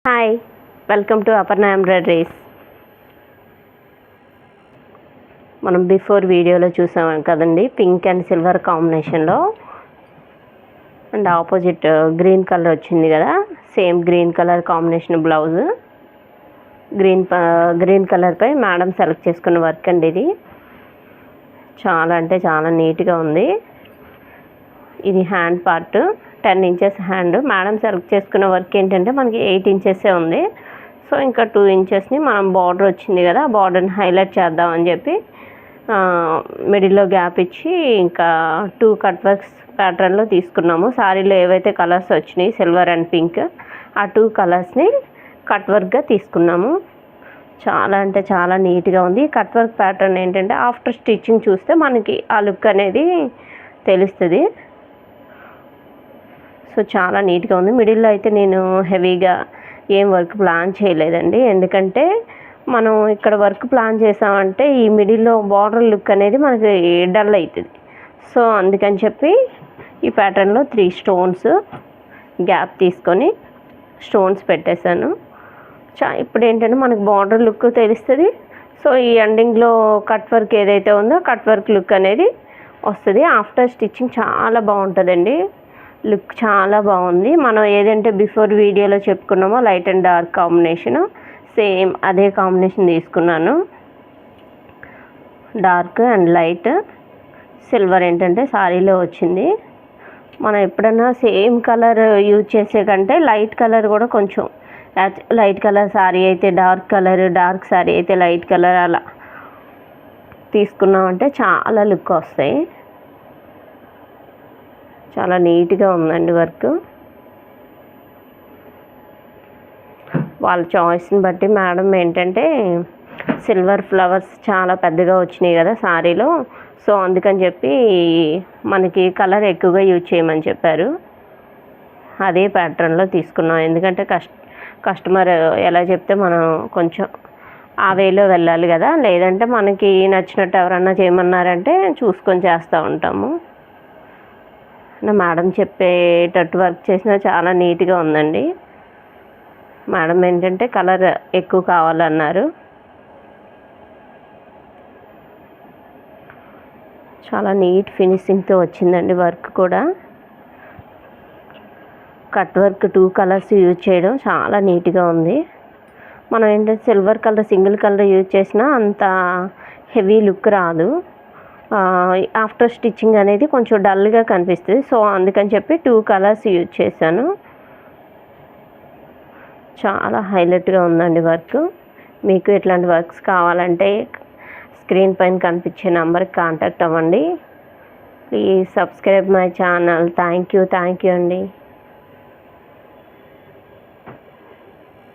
Hi, welcome to Aparna embroideries. మనం before వీడియోలో చూసాం కదండి, పింక్ అండ్ సిల్వర్ కాంబినేషన్లో అండ్ ఆపోజిట్ గ్రీన్ కలర్ వచ్చింది కదా. Same green colour combination blouse, green కలర్పై మేడం సెలెక్ట్ చేసుకున్న వర్క్ అండి. ఇది చాలా అంటే చాలా నీట్గా ఉంది. ఇది hand part, 10 inches hand. Madam select చేసుకున్న వర్క్ ఏంటంటే మనకి 8 ఇంచెసే ఉంది. సో ఇంకా 2 ఇంచెస్ని మనం బార్డర్ వచ్చింది కదా, బార్డర్ని హైలైట్ చేద్దామని చెప్పి మిడిల్లో గ్యాప్ ఇచ్చి ఇంకా 2 కట్ వర్క్స్ ప్యాటర్న్లో తీసుకున్నాము. శారీలో ఏవైతే కలర్స్ వచ్చినాయి సిల్వర్ అండ్ పింక్, ఆ 2 కలర్స్ని కట్ వర్క్గా తీసుకున్నాము. చాలా అంటే చాలా నీట్గా ఉంది. కట్ వర్క్ ప్యాటర్న్ ఏంటంటే ఆఫ్టర్ స్టిచ్చింగ్ చూస్తే మనకి ఆ లుక్ అనేది తెలుస్తుంది. సో చాలా నీట్గా ఉంది. మిడిల్లో అయితే నేను హెవీగా ఏం వర్క్ ప్లాన్ చేయలేదండి, ఎందుకంటే మనం ఇక్కడ వర్క్ ప్లాన్ చేసామంటే ఈ మిడిల్లో బార్డర్ లుక్ అనేది మనకి డల్ అవుతుంది. సో అందుకని చెప్పి ఈ ప్యాటర్న్లో 3 స్టోన్స్ గ్యాప్ తీసుకొని స్టోన్స్ పెట్టేశాను. ఇప్పుడు ఏంటంటే మనకు బార్డర్ లుక్ తెలుస్తుంది. సో ఈ ఎండింగ్లో కట్ వర్క్ ఏదైతే ఉందో కట్ వర్క్ లుక్ అనేది వస్తుంది. ఆఫ్టర్ స్టిచ్చింగ్ చాలా బాగుంటుందండి, లుక్ చాలా బాగుంది. మనం ఏదంటే బిఫోర్ వీడియోలో చెప్పుకున్నామో light and dark combination, same అదే కాంబినేషన్ తీసుకున్నాను. డార్క్ అండ్ లైట్ సిల్వర్ ఏంటంటే శారీలో వచ్చింది. మనం ఎప్పుడన్నా సేమ్ కలర్ యూజ్ చేసే కంటే లైట్ కలర్ కూడా కొంచెం, లైట్ కలర్ శారీ అయితే డార్క్ కలర్, డార్క్ శారీ అయితే లైట్ కలర్ అలా తీసుకున్నామంటే చాలా లుక్ వస్తాయి. చాలా నీట్గా ఉందండి వర్క్. వాళ్ళ చాయిస్ని బట్టి మేడం ఏంటంటే సిల్వర్ ఫ్లవర్స్ చాలా పెద్దగా వచ్చినాయి కదా శారీలో, సో అందుకని చెప్పి మనకి కలర్ ఎక్కువగా యూజ్ చేయమని చెప్పారు. అదే ప్యాటర్న్లో తీసుకున్నాం, ఎందుకంటే కస్టమర్ ఎలా చెప్తే మనం కొంచెం ఆ వేలో వెళ్ళాలి కదా. లేదంటే మనకి నచ్చినట్టు ఎవరన్నా చేయమన్నారంటే చూసుకొని చేస్తూ ఉంటాము. మేడం చెప్పేటట్టు వర్క్ చేసినా చాలా నీట్గా ఉందండి. మేడం ఏంటంటే కలర్ ఎక్కువ కావాలన్నారు. చాలా నీట్ ఫినిషింగ్తో వచ్చిందండి వర్క్ కూడా. కట్ వర్క్ 2 కలర్స్ యూజ్ చేయడం చాలా నీట్గా ఉంది. మనం ఏంటంటే silver colour single colour use చేసినా అంత హెవీ లుక్ రాదు. ఆఫ్టర్ స్టిచ్చింగ్ అనేది కొంచెం డల్గా కనిపిస్తుంది. సో అందుకని చెప్పి 2 కలర్స్ యూజ్ చేశాను. చాలా హైలైట్గా ఉందండి వర్క్. మీకు ఇట్లాంటి వర్క్స్ కావాలంటే స్క్రీన్ పైన కనిపించే నెంబర్కి కాంటాక్ట్ అవ్వండి. Please subscribe my channel. Thank you అండి.